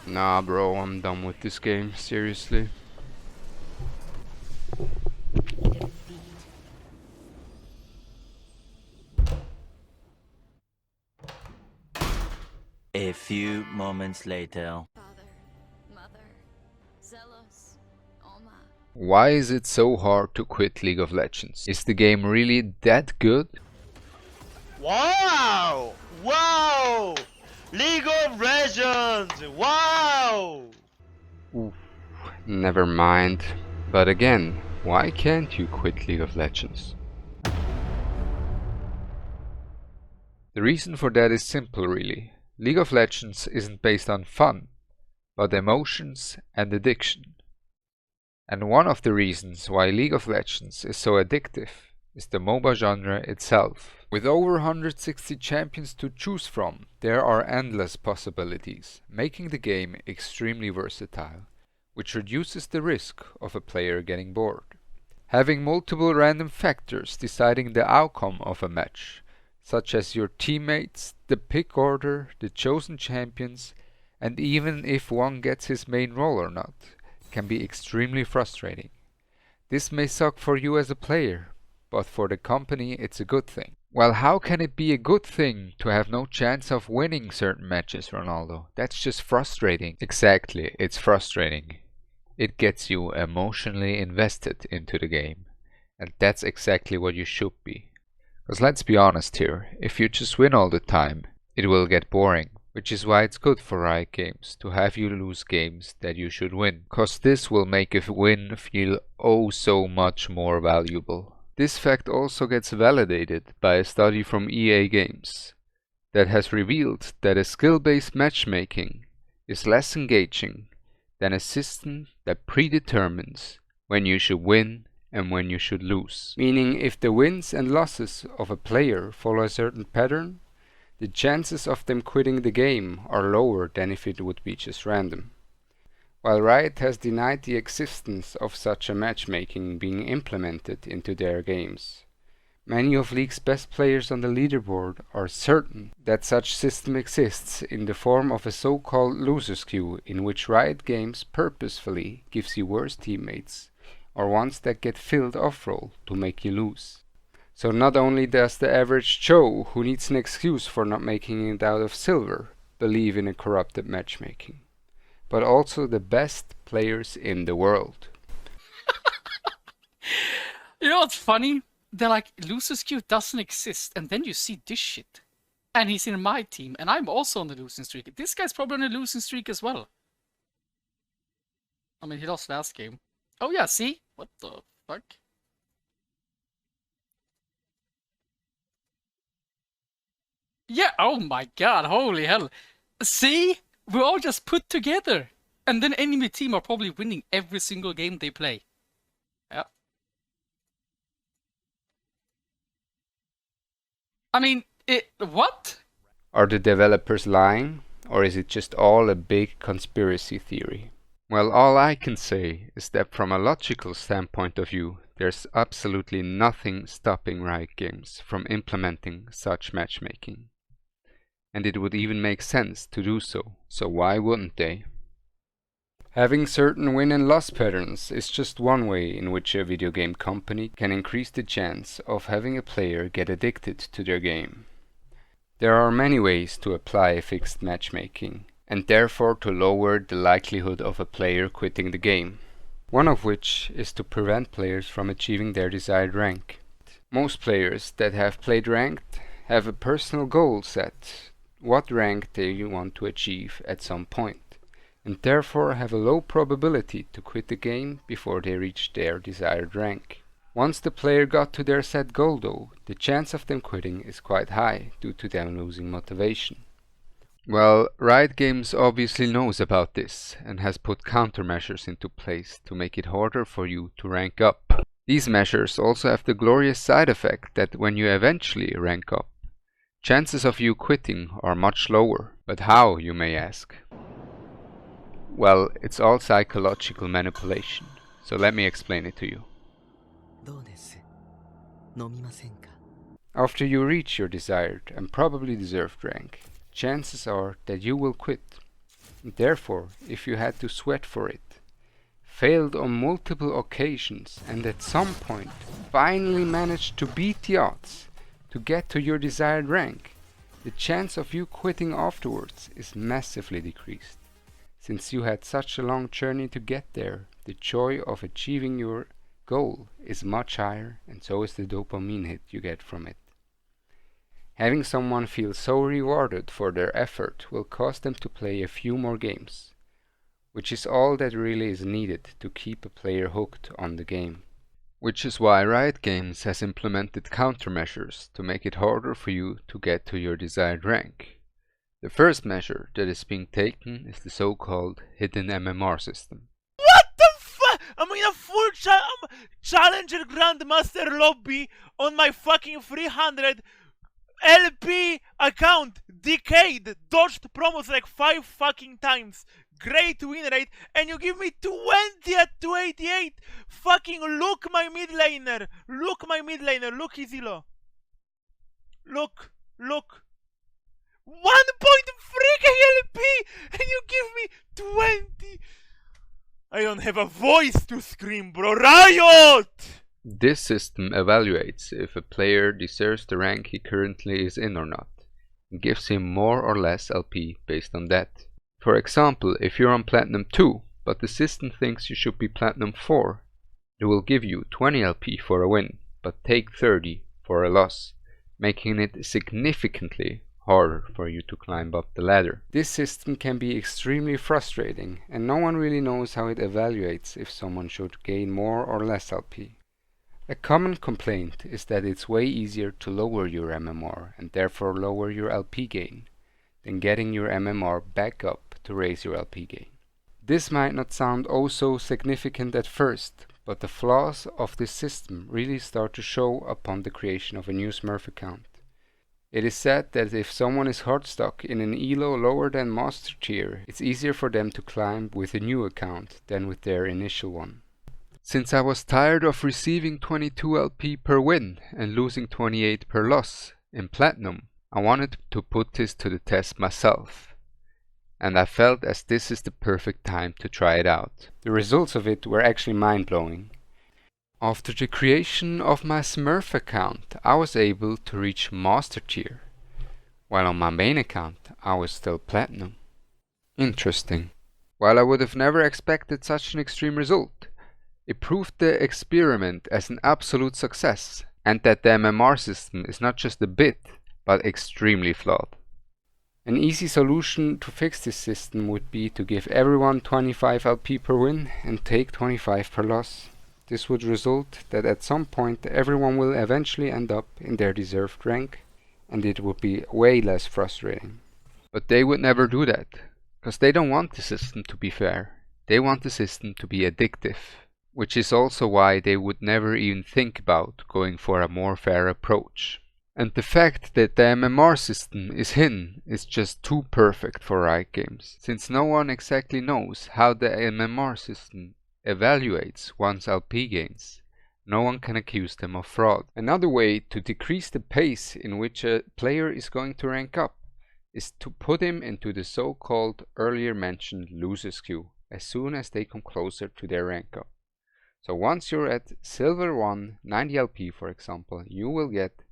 Nah, bro, I'm done with this game, seriously. A few moments later. Father, mother, zealous, Oma. Why is it so hard to quit League of Legends? Is the game really that good? Wow! Wow! League of Legends! Wow! Oof, never mind. But again, why can't you quit League of Legends? The reason for that is simple, really. League of Legends isn't based on fun, but emotions and addiction. And one of the reasons why League of Legends is so addictive is the MOBA genre itself. With over 160 champions to choose from, there are endless possibilities, making the game extremely versatile, which reduces the risk of a player getting bored. Having multiple random factors deciding the outcome of a match, such as your teammates, the pick order, the chosen champions, and even if one gets his main role or not, can be extremely frustrating. This may suck for you as a player, but for the company it's a good thing. Well, how can it be a good thing to have no chance of winning certain matches, Ronaldo? That's just frustrating. Exactly, it's frustrating. It gets you emotionally invested into the game, and that's exactly what you should be. Because let's be honest here, if you just win all the time, it will get boring. Which is why it's good for Riot Games to have you lose games that you should win, cause this will make a win feel oh so much more valuable. This fact also gets validated by a study from EA Games that has revealed that a skill-based matchmaking is less engaging than a system that predetermines when you should win and when you should lose. Meaning if the wins and losses of a player follow a certain pattern, the chances of them quitting the game are lower than if it would be just random. While Riot has denied the existence of such a matchmaking being implemented into their games, many of League's best players on the leaderboard are certain that such system exists in the form of a so-called losers queue in which Riot Games purposefully gives you worse teammates or ones that get filled off-roll to make you lose. So not only does the average Joe, who needs an excuse for not making it out of silver, believe in a corrupted matchmaking, but also the best players in the world. You know what's funny? They're like, losers queue doesn't exist, and then you see this shit. And he's in my team, and I'm also on the losing streak. This guy's probably on a losing streak as well. I mean, he lost last game. Oh yeah, see? What the fuck? Yeah, oh my god, holy hell. See? We're all just put together. And then enemy team are probably winning every single game they play. Yeah. I mean, what? Are the developers lying, or is it just all a big conspiracy theory? Well, all I can say is that from a logical standpoint of view, there's absolutely nothing stopping Riot Games from implementing such matchmaking. And it would even make sense to do so why wouldn't they? Having certain win and loss patterns is just one way in which a video game company can increase the chance of having a player get addicted to their game. There are many ways to apply fixed matchmaking, and therefore to lower the likelihood of a player quitting the game. One of which is to prevent players from achieving their desired rank. Most players that have played ranked have a personal goal set, what rank they want to achieve at some point, and therefore have a low probability to quit the game before they reach their desired rank. Once the player got to their set goal though, the chance of them quitting is quite high due to them losing motivation. Well, Riot Games obviously knows about this and has put countermeasures into place to make it harder for you to rank up. These measures also have the glorious side effect that when you eventually rank up, chances of you quitting are much lower. But how, you may ask? Well, it's all psychological manipulation, so let me explain it to you. After you reach your desired and probably deserved rank, chances are that you will quit. Therefore, if you had to sweat for it, failed on multiple occasions, and at some point finally managed to beat the odds to get to your desired rank, the chance of you quitting afterwards is massively decreased. Since you had such a long journey to get there, the joy of achieving your goal is much higher, and so is the dopamine hit you get from it. Having someone feel so rewarded for their effort will cause them to play a few more games, which is all that really is needed to keep a player hooked on the game. Which is why Riot Games has implemented countermeasures to make it harder for you to get to your desired rank. The first measure that is being taken is the so-called hidden MMR system. What the fuck? I'm in a full Challenger Grandmaster lobby on my fucking 300 LP account. Decade. Dodged promos like 5 fucking times. Great win rate. And you give me 20 at 288. Fucking look my mid laner. Look my mid laner. Look his elo. Look. 1.3k LP. And you give me 20. I don't have a voice to scream, bro. Riot! This system evaluates if a player deserves the rank he currently is in or not, and gives him more or less LP based on that. For example, if you're on Platinum 2, but the system thinks you should be Platinum 4, it will give you 20 LP for a win, but take 30 for a loss, making it significantly harder for you to climb up the ladder. This system can be extremely frustrating, and no one really knows how it evaluates if someone should gain more or less LP. A common complaint is that it's way easier to lower your MMR and therefore lower your LP gain than getting your MMR back up to raise your LP gain. This might not sound oh so significant at first, but the flaws of this system really start to show upon the creation of a new Smurf account. It is said that if someone is hard stuck in an elo lower than master tier, it's easier for them to climb with a new account than with their initial one. Since I was tired of receiving 22 LP per win and losing 28 per loss in Platinum, I wanted to put this to the test myself, and I felt as this is the perfect time to try it out. The results of it were actually mind-blowing. After the creation of my Smurf account, I was able to reach Master Tier, while on my main account I was still Platinum. Interesting. While I would have never expected such an extreme result, it proved the experiment as an absolute success, and that the MMR system is not just a bit, but extremely flawed. An easy solution to fix this system would be to give everyone 25 LP per win and take 25 per loss. This would result that at some point everyone will eventually end up in their deserved rank, and it would be way less frustrating. But they would never do that, because they don't want the system to be fair. They want the system to be addictive, which is also why they would never even think about going for a more fair approach. And the fact that the MMR system is hidden is just too perfect for Riot Games, since no one exactly knows how the MMR system evaluates one's LP gains. No one can accuse them of fraud. Another way to decrease the pace in which a player is going to rank up is to put him into the so-called earlier mentioned losers queue as soon as they come closer to their rank up. So once you're at Silver 1, 90 LP for example, you will get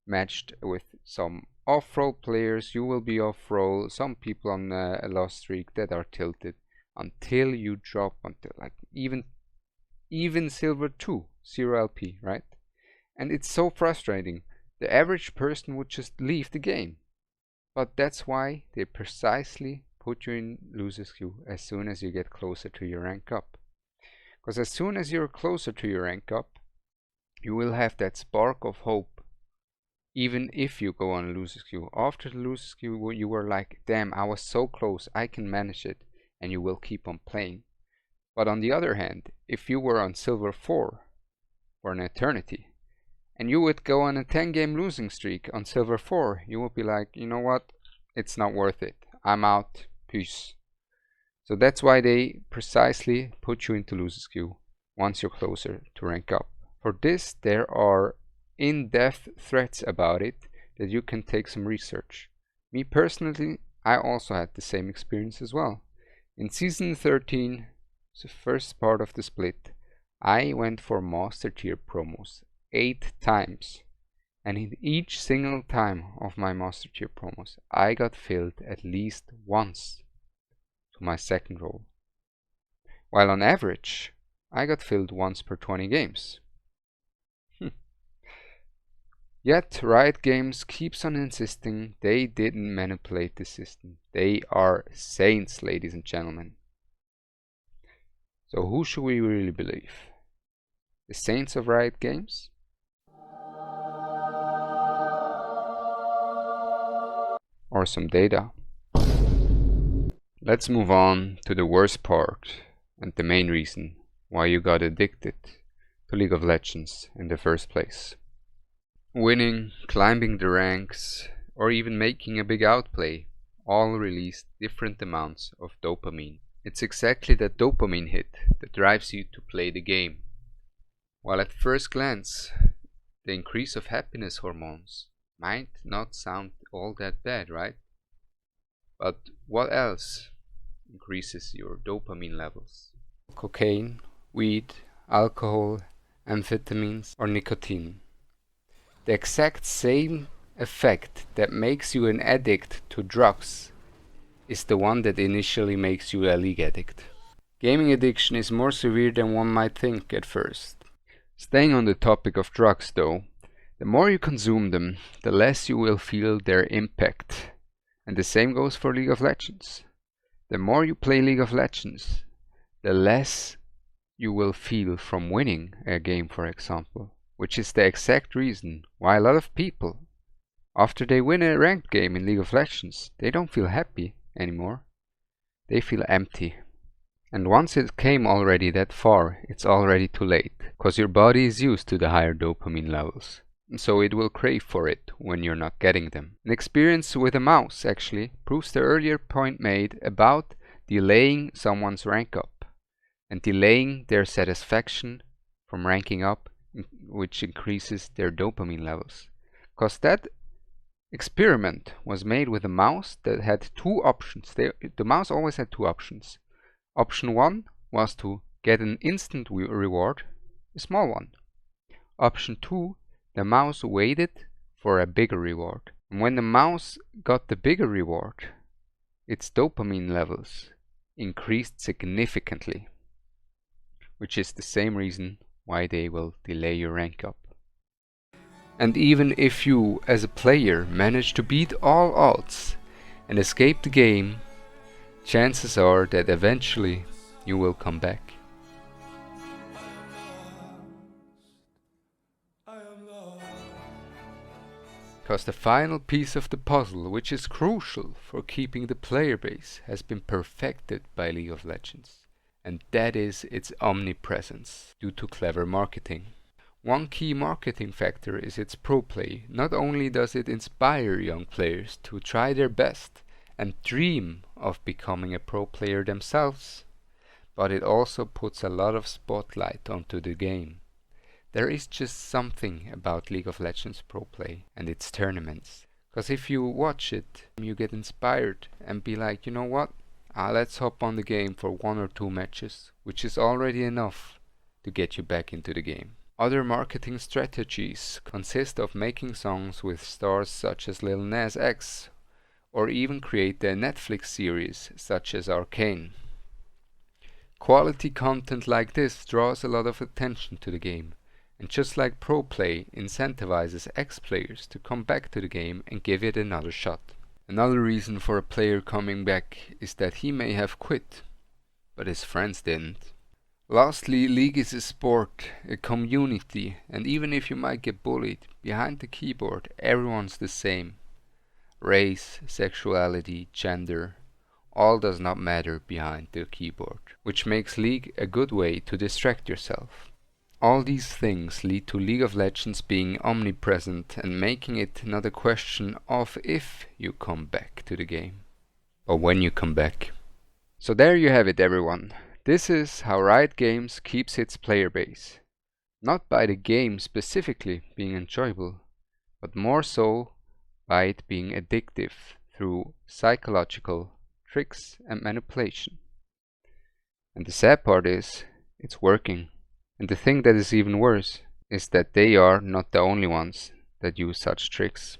matched with some off-roll players, you will be off-roll, some people on a loss streak that are tilted, until you drop until like even Silver 2, 0 LP, right? And it's so frustrating. The average person would just leave the game. But that's why they precisely put you in losers queue as soon as you get closer to your rank up. Because as soon as you're closer to your rank up, you will have that spark of hope. Even if you go on a losers queue. After the losers queue, you were like, damn, I was so close, I can manage it. And you will keep on playing. But on the other hand, if you were on Silver 4 for an eternity, and you would go on a 10-game losing streak on Silver 4, you would be like, you know what, it's not worth it, I'm out, peace. So that's why they precisely put you into losers queue once you're closer to rank up. For this, there are in-depth threads about it that you can take some research. Me personally, I also had the same experience as well. In Season 13, the first part of the split, I went for Master Tier promos 8 times. And in each single time of my Master Tier promos, I got filled at least once to my second role. While on average, I got filled once per 20 games. Yet Riot Games keeps on insisting they didn't manipulate the system. They are saints, ladies and gentlemen. So who should we really believe? The saints of Riot Games? Or some data? Let's move on to the worst part and the main reason why you got addicted to League of Legends in the first place. Winning, climbing the ranks, or even making a big outplay all release different amounts of dopamine. It's exactly that dopamine hit that drives you to play the game. While at first glance, the increase of happiness hormones might not sound all that bad, right? But what else increases your dopamine levels? Cocaine, weed, alcohol, amphetamines, or nicotine. The exact same effect that makes you an addict to drugs is the one that initially makes you a League addict. Gaming addiction is more severe than one might think at first. Staying on the topic of drugs though, the more you consume them, the less you will feel their impact. And the same goes for League of Legends. The more you play League of Legends, the less you will feel from winning a game, for example. Which is the exact reason why a lot of people, after they win a ranked game in League of Legends, they don't feel happy anymore. They feel empty. And once it came already that far, it's already too late, because your body is used to the higher dopamine levels. And so it will crave for it when you're not getting them. An experience with a mouse actually proves the earlier point made about delaying someone's rank up and delaying their satisfaction from ranking up, which increases their dopamine levels. Because that experiment was made with a mouse that had two options. The mouse always had two options. Option 1 was to get an instant reward, a small one. Option 2, the mouse waited for a bigger reward. And when the mouse got the bigger reward, its dopamine levels increased significantly, which is the same reason why they will delay your rank up. And even if you, as a player, manage to beat all odds and escape the game, chances are that eventually you will come back. Because the final piece of the puzzle, which is crucial for keeping the player base, has been perfected by League of Legends. And that is its omnipresence, due to clever marketing. One key marketing factor is its pro play. Not only does it inspire young players to try their best and dream of becoming a pro player themselves, but it also puts a lot of spotlight onto the game. There is just something about League of Legends pro play and its tournaments. Because if you watch it, you get inspired and be like, you know what? Let's hop on the game for 1 or 2 matches, which is already enough to get you back into the game. Other marketing strategies consist of making songs with stars such as Lil Nas X, or even create a Netflix series such as Arcane. Quality content like this draws a lot of attention to the game, and just like pro play incentivizes ex-players to come back to the game and give it another shot. Another reason for a player coming back is that he may have quit, but his friends didn't. Lastly, League is a sport, a community, and even if you might get bullied, behind the keyboard everyone's the same. Race, sexuality, gender, all does not matter behind the keyboard, which makes League a good way to distract yourself. All these things lead to League of Legends being omnipresent and making it not a question of if you come back to the game, but when you come back. So there you have it, everyone. This is how Riot Games keeps its player base. Not by the game specifically being enjoyable, but more so by it being addictive through psychological tricks and manipulation. And the sad part is, it's working. And the thing that is even worse is that they are not the only ones that use such tricks.